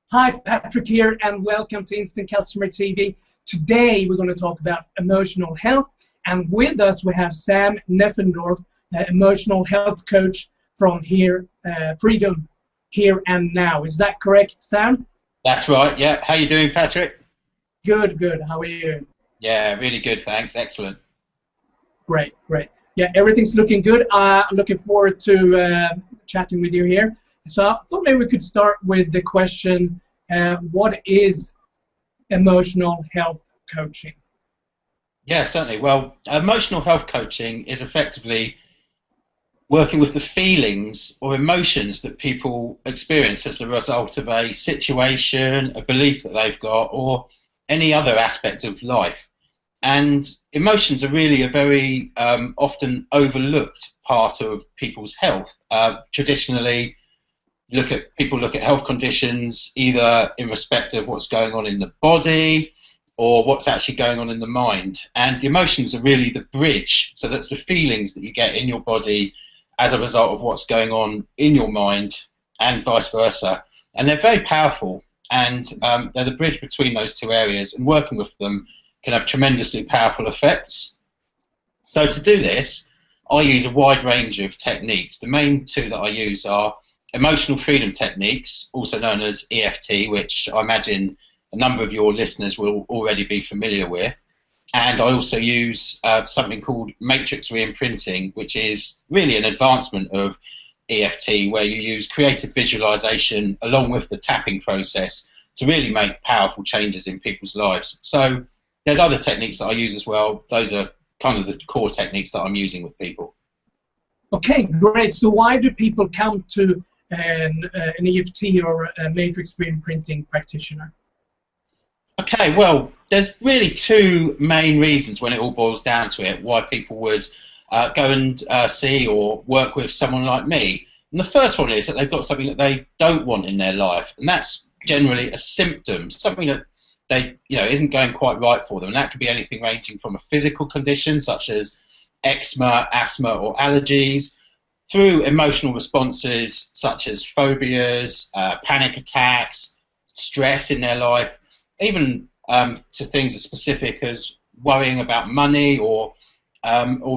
Hi, Patrick here, and welcome to Instant Customer TV. Today we're going to talk about emotional health, and with us we have Sam Neffendorf, emotional health coach from Freedom Here and Now. Is that correct, Sam? That's right, yeah. How you doing, Patrick? Good, good. How are you? Yeah, really good, thanks. Excellent. Great, great. Yeah, everything's looking good. I'm looking forward to chatting with you here. So I thought maybe we could start with the question, what is emotional health coaching? Yeah, certainly. Well, emotional health coaching is effectively working with the feelings or emotions that people experience as the result of a situation, a belief that they've got, or any other aspect of life. And emotions are really a very often overlooked part of people's health. Traditionally, people look at health conditions either in respect of what's going on in the body or what's actually going on in the mind. And the emotions are really the bridge. So that's the feelings that you get in your body as a result of what's going on in your mind and vice versa. And they're very powerful, and they're the bridge between those two areas, and working with them can have tremendously powerful effects. So to do this, I use a wide range of techniques. The main two that I use are emotional freedom techniques, also known as EFT, which I imagine a number of your listeners will already be familiar with. And I also use something called Matrix Reimprinting, which is really an advancement of EFT, where you use creative visualization along with the tapping process to really make powerful changes in people's lives. So there's other techniques that I use as well. Those are kind of the core techniques that I'm using with people. Okay, great. So why do people come to an EFT or a Matrix Reimprinting practitioner? Okay, well, there's really two main reasons when it all boils down to it why people would go and see or work with someone like me. And the first one is that they've got something that they don't want in their life, and that's generally a symptom, something that isn't going quite right for them. And that could be anything ranging from a physical condition such as eczema, asthma, or allergies, through emotional responses such as phobias, panic attacks, stress in their life, even to things as specific as worrying about money or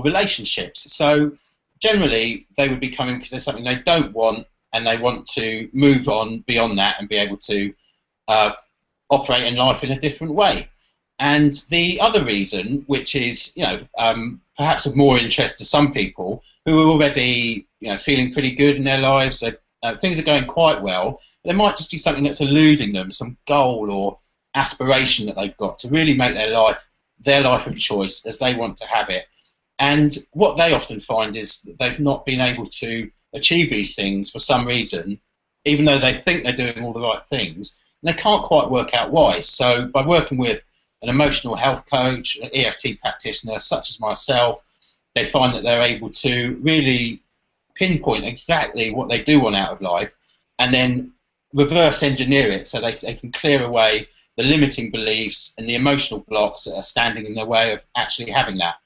relationships. So generally they would be coming because there's something they don't want, and they want to move on beyond that and be able to operate in life in a different way. And the other reason, which is perhaps of more interest to some people who are already feeling pretty good in their lives, things are going quite well, there might just be something that's eluding them, some goal or aspiration that they've got to really make their life of choice as they want to have it. And what they often find is that they've not been able to achieve these things for some reason, even though they think they're doing all the right things, and they can't quite work out why. So by working with an emotional health coach, an EFT practitioner such as myself, they find that they're able to really pinpoint exactly what they do want out of life, and then reverse engineer it so they can clear away the limiting beliefs and the emotional blocks that are standing in the way of actually having that.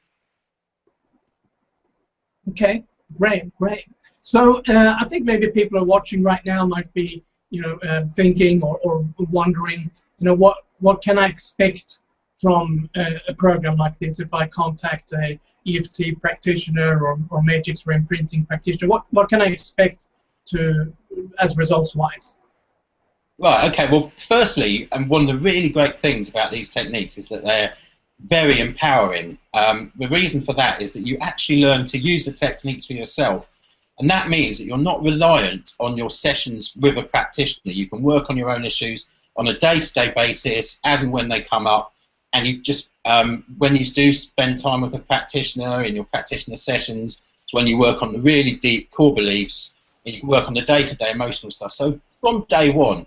Okay, great, great. So I think maybe people are watching right now might be, thinking or wondering, what can I expect from a program like this if I contact a EFT practitioner or Matrix Reimprinting practitioner? What can I expect as results-wise? Right, okay, well, firstly, and one of the really great things about these techniques is that they're very empowering. The reason for that is that you actually learn to use the techniques for yourself, and that means that you're not reliant on your sessions with a practitioner. You can work on your own issues on a day-to-day basis as and when they come up, and you just, when you do spend time with a practitioner in your practitioner sessions, it's when you work on the really deep core beliefs, and you can work on the day-to-day emotional stuff. So from day one,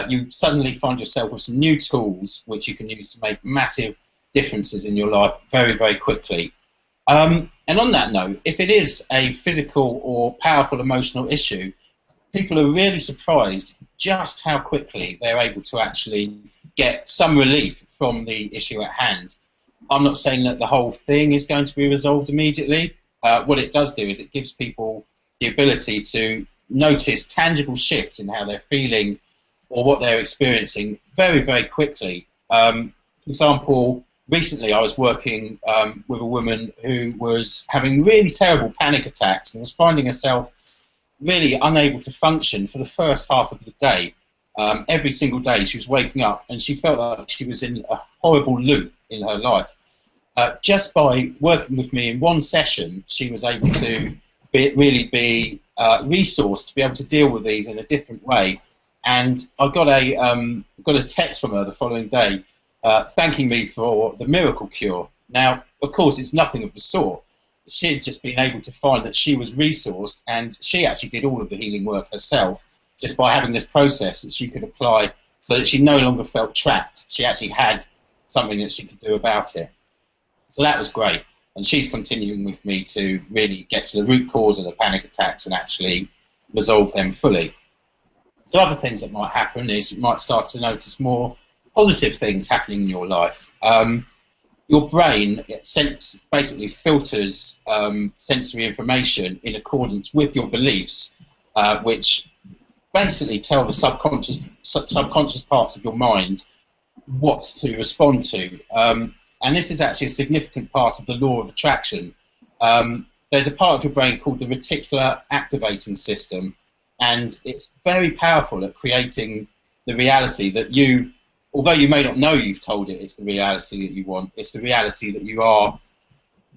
you suddenly find yourself with some new tools which you can use to make massive differences in your life very, very quickly. And on that note, if it is a physical or powerful emotional issue, people are really surprised just how quickly they're able to actually get some relief from the issue at hand. I'm not saying that the whole thing is going to be resolved immediately. What it does do is it gives people the ability to notice tangible shifts in how they're feeling or what they're experiencing very, very quickly. For example, recently I was working with a woman who was having really terrible panic attacks and was finding herself really unable to function for the first half of the day. Every single day she was waking up and she felt like she was in a horrible loop in her life. Just by working with me in one session, she was able to really be resourced to be able to deal with these in a different way. And I got a text from her the following day thanking me for the miracle cure. Now, of course, it's nothing of the sort. She had just been able to find that she was resourced, and she actually did all of the healing work herself, just by having this process that she could apply so that she no longer felt trapped. She actually had something that she could do about it. So that was great. And she's continuing with me to really get to the root cause of the panic attacks and actually resolve them fully. So other things that might happen is you might start to notice more positive things happening in your life. Your brain basically filters sensory information in accordance with your beliefs, which basically tell the subconscious parts of your mind what to respond to. And this is actually a significant part of the law of attraction. There's a part of your brain called the reticular activating system, and it's very powerful at creating the reality that you, although you may not know you've told it it's the reality that you want, it's the reality that you are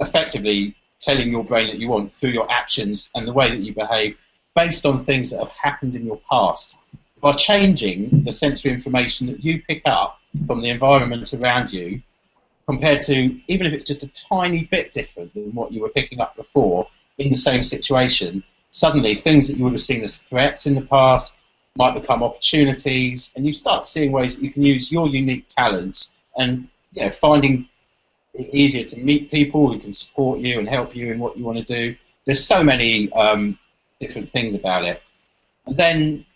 effectively telling your brain that you want through your actions and the way that you behave based on things that have happened in your past. By changing the sensory information that you pick up from the environment around you, compared to, even if it's just a tiny bit different than what you were picking up before in the same situation, suddenly things that you would have seen as threats in the past might become opportunities, and you start seeing ways that you can use your unique talents and, you know, finding it easier to meet people who can support you and help you in what you want to do. There's so many different things about it. And then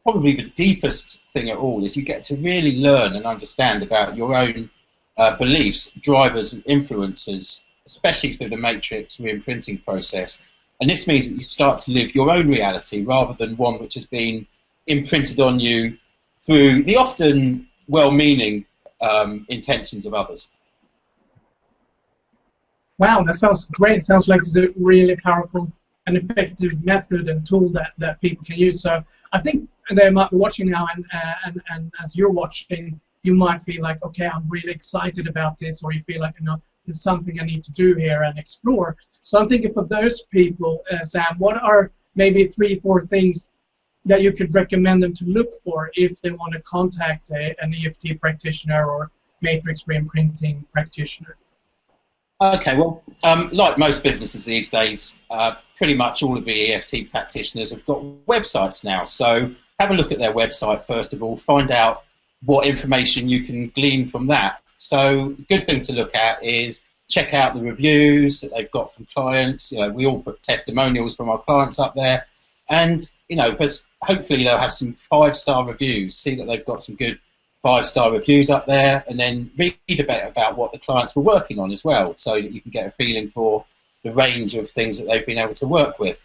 probably the deepest thing at all is you get to really learn and understand about your own beliefs, drivers and influences, especially through the Matrix Reimprinting process. And this means that you start to live your own reality rather than one which has been imprinted on you through the often well-meaning intentions of others. Wow, that sounds great. Sounds like it's a really powerful and effective method and tool that people can use. So I think they might be watching now, and as you're watching, you might feel like, okay, I'm really excited about this, or you feel like, you know, there's something I need to do here and explore. So I'm thinking for those people, Sam, what are maybe 3-4 things that you could recommend them to look for if they want to contact an EFT practitioner or Matrix Reimprinting practitioner? Okay, well, like most businesses these days, pretty much all of the EFT practitioners have got websites now. So have a look at their website first of all, find out what information you can glean from that. So a good thing to look at is check out the reviews that they've got from clients. You know, we all put testimonials from our clients up there, and you know, because hopefully they'll have some 5-star reviews. See that they've got some good 5-star reviews up there, and then read a bit about what the clients were working on as well, so that you can get a feeling for the range of things that they've been able to work with.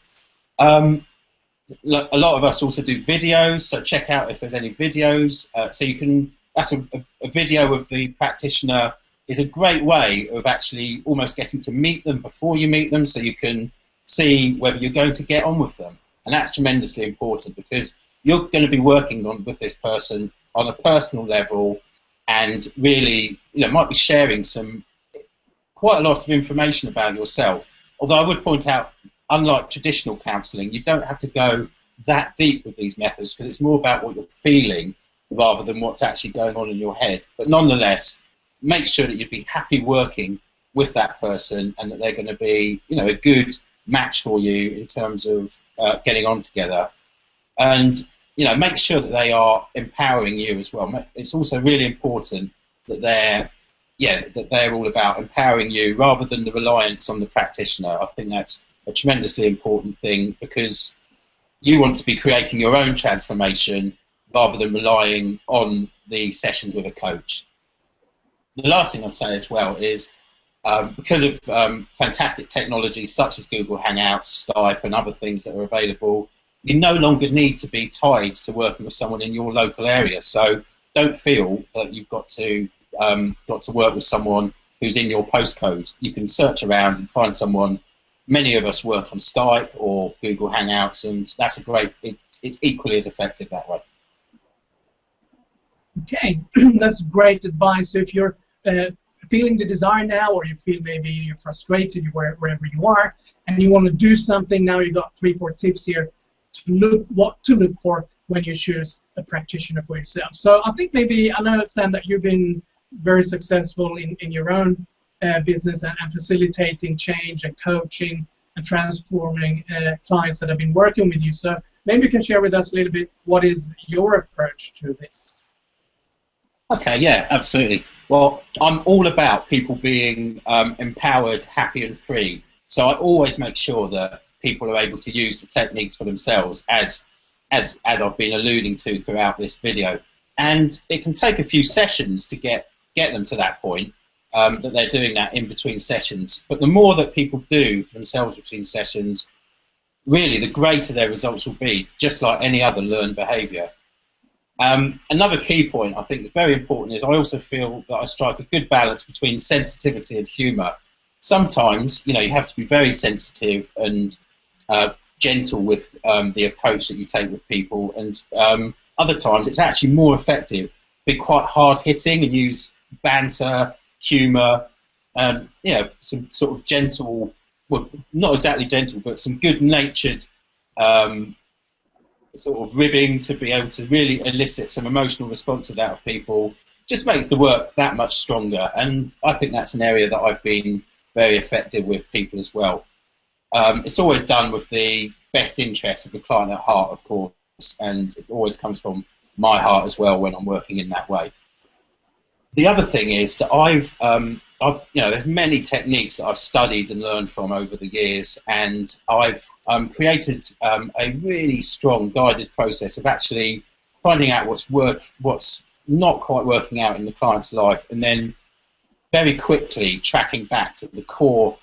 A lot of us also do videos, so check out if there's any videos. So you can, that's a video of the practitioner is a great way of actually almost getting to meet them before you meet them, so you can see whether you're going to get on with them. And that's tremendously important, because you're going to be working with this person on a personal level, and really, you know, might be sharing quite a lot of information about yourself. Although I would point out, unlike traditional counselling, you don't have to go that deep with these methods, because it's more about what you're feeling rather than what's actually going on in your head. But nonetheless, make sure that you'd be happy working with that person, and that they're going to be, you know, a good match for you in terms of getting on together. And you know, make sure that they are empowering you as well. It's also really important that they're all about empowering you rather than the reliance on the practitioner. I think that's a tremendously important thing, because you want to be creating your own transformation rather than relying on the sessions with a coach. The last thing I'd say as well is, because of fantastic technologies such as Google Hangouts, Skype, and other things that are available, you no longer need to be tied to working with someone in your local area. So don't feel that you've got to work with someone who's in your postcode. You can search around and find someone. Many of us work on Skype or Google Hangouts, and that's a great. It's equally as effective that way. Okay, that's great advice. So if you're feeling the desire now, or you feel maybe you're frustrated wherever you are, and you want to do something now, you've got 3-4 tips here to look what to look for when you choose a practitioner for yourself. So I think maybe, I know, Sam, that you've been very successful in your own business and facilitating change and coaching and transforming clients that have been working with you. So maybe you can share with us a little bit what is your approach to this. Okay, yeah, absolutely. Well, I'm all about people being empowered, happy and free. So I always make sure that people are able to use the techniques for themselves, as I've been alluding to throughout this video. And it can take a few sessions to get them to that point, that they're doing that in between sessions. But the more that people do themselves between sessions, really the greater their results will be, just like any other learned behaviour. Another key point I think is very important is I also feel that I strike a good balance between sensitivity and humour. Sometimes, you know, you have to be very sensitive and gentle with the approach that you take with people, and other times it's actually more effective, be quite hard-hitting and use banter, humour, you know, some sort of gentle, well, not exactly gentle, but some good-natured sort of ribbing to be able to really elicit some emotional responses out of people. Just makes the work that much stronger, and I think that's an area that I've been very effective with people as well. It's always done with the best interest of the client at heart, of course, and it always comes from my heart as well when I'm working in that way. The other thing is that you know, there's many techniques that I've studied and learned from over the years, and I've created a really strong guided process of actually finding out what's not quite working out in the client's life, and then very quickly tracking back to the core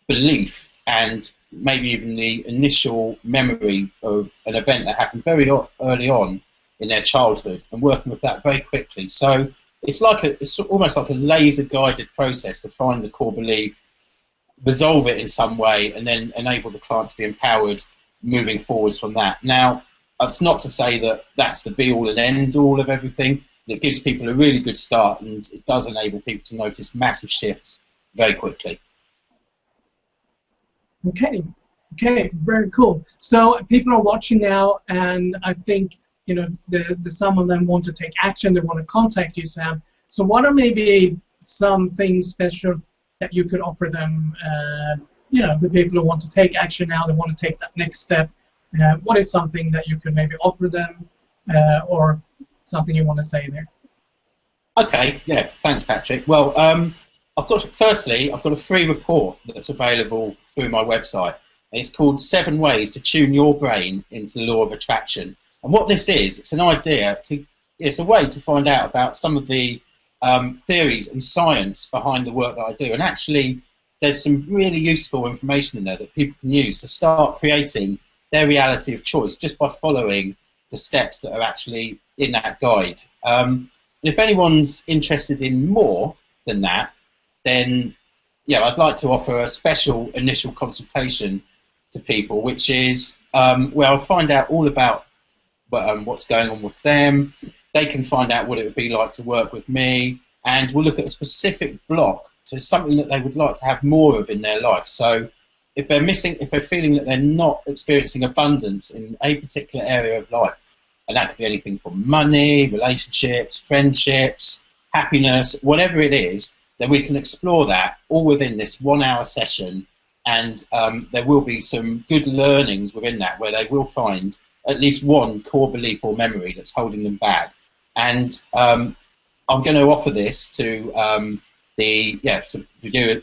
belief and maybe even the initial memory of an event that happened very early on in their childhood, and working with that very quickly. So it's almost like a laser-guided process to find the core belief, resolve it in some way, and then enable the client to be empowered moving forwards from that. Now, that's not to say that that's the be-all and end-all of everything. It gives people a really good start, and it does enable people to notice massive shifts very quickly. Okay, very cool. So people are watching now, and I think, you know, some of them want to take action. They want to contact you, Sam. So what are maybe some things special that you could offer them? You know, the people who want to take action now, they want to take that next step. What is something that you could maybe offer them, or something you want to say there? Okay, yeah, thanks, Patrick. Well, firstly, I've got a free report that's available through my website. It's called 7 Ways to Tune Your Brain into the Law of Attraction. And what this is, it's a way to find out about some of the theories and science behind the work that I do. And actually, there's some really useful information in there that people can use to start creating their reality of choice just by following the steps that are actually in that guide. If anyone's interested in more than that, then yeah, I'd like to offer a special initial consultation to people, which is where I'll find out all about what's going on with them. They can find out what it would be like to work with me, and we'll look at a specific block to something that they would like to have more of in their life. So if they're feeling that they're not experiencing abundance in a particular area of life, and that could be anything from money, relationships, friendships, happiness, whatever it is, then we can explore that all within this 1-hour session, and there will be some good learnings within that where they will find at least one core belief or memory that's holding them back. And I'm going to offer this to to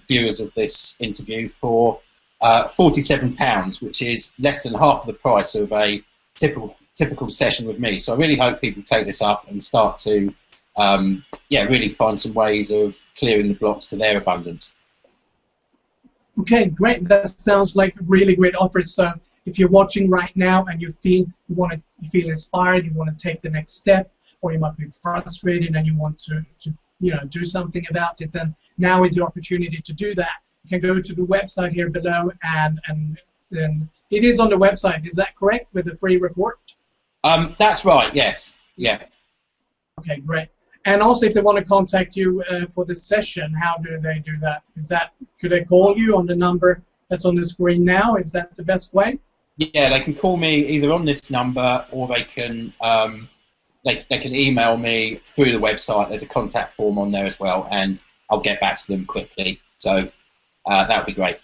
viewers of this interview for £47, which is less than half of the price of a typical session with me. So I really hope people take this up and start to really find some ways of clearing the blocks to their abundance. Okay, great. That sounds like a really great offer. So if you're watching right now and you feel inspired, you want to take the next step, or you might be frustrated and you want to do something about it, then now is your opportunity to do that. You can go to the website here below, and then it is on the website. Is that correct, with the free report? That's right. Yes. Yeah. Okay, great. And also, if they want to contact you for this session, how do they do that? Could they call you on the number that's on the screen now? Is that the best way? Yeah, they can call me either on this number, or they can email me through the website. There's a contact form on there as well, and I'll get back to them quickly. So that would be great.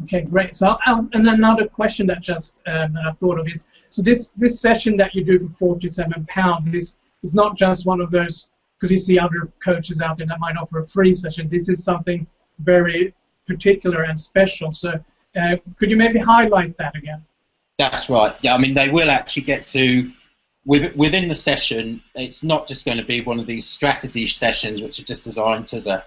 Okay, great. So, and another question that I thought of is, so this session that you do for £47 is not just one of those, because you see other coaches out there that might offer a free session. This is something very particular and special. So could you maybe highlight that again? That's right. Yeah, I mean, they will actually get to, within the session, it's not just going to be one of these strategy sessions which are just designed as a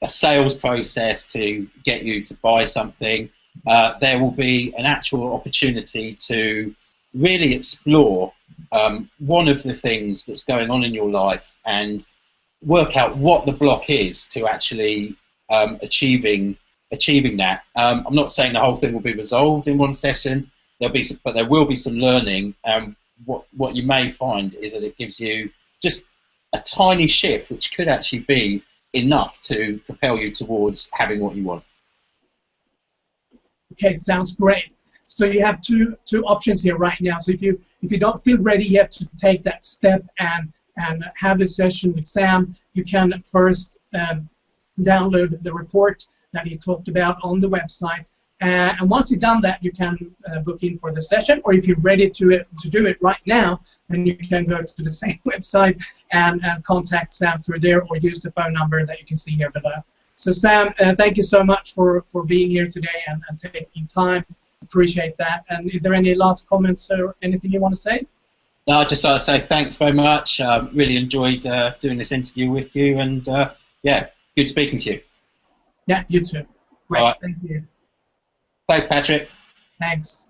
sales process to get you to buy something. There will be an actual opportunity to really explore one of the things that's going on in your life and work out what the block is to actually achieving that. I'm not saying the whole thing will be resolved in one session. But there will be some learning. What you may find is that it gives you just a tiny shift, which could actually be enough to propel you towards having what you want. Okay, sounds great. So you have two options here right now. So if you don't feel ready yet to take that step and have a session with Sam, you can first download the report that he talked about on the website. And once you've done that, you can book in for the session. Or if you're ready to do it right now, then you can go to the same website and contact Sam through there, or use the phone number that you can see here below. So Sam, thank you so much for being here today and taking time. Appreciate that. And is there any last comments or anything you want to say? No, I'd just like to say thanks very much. Really enjoyed doing this interview with you, and yeah, good speaking to you. Yeah, you too. Great. Right. Thank you. Thanks, Patrick. Thanks.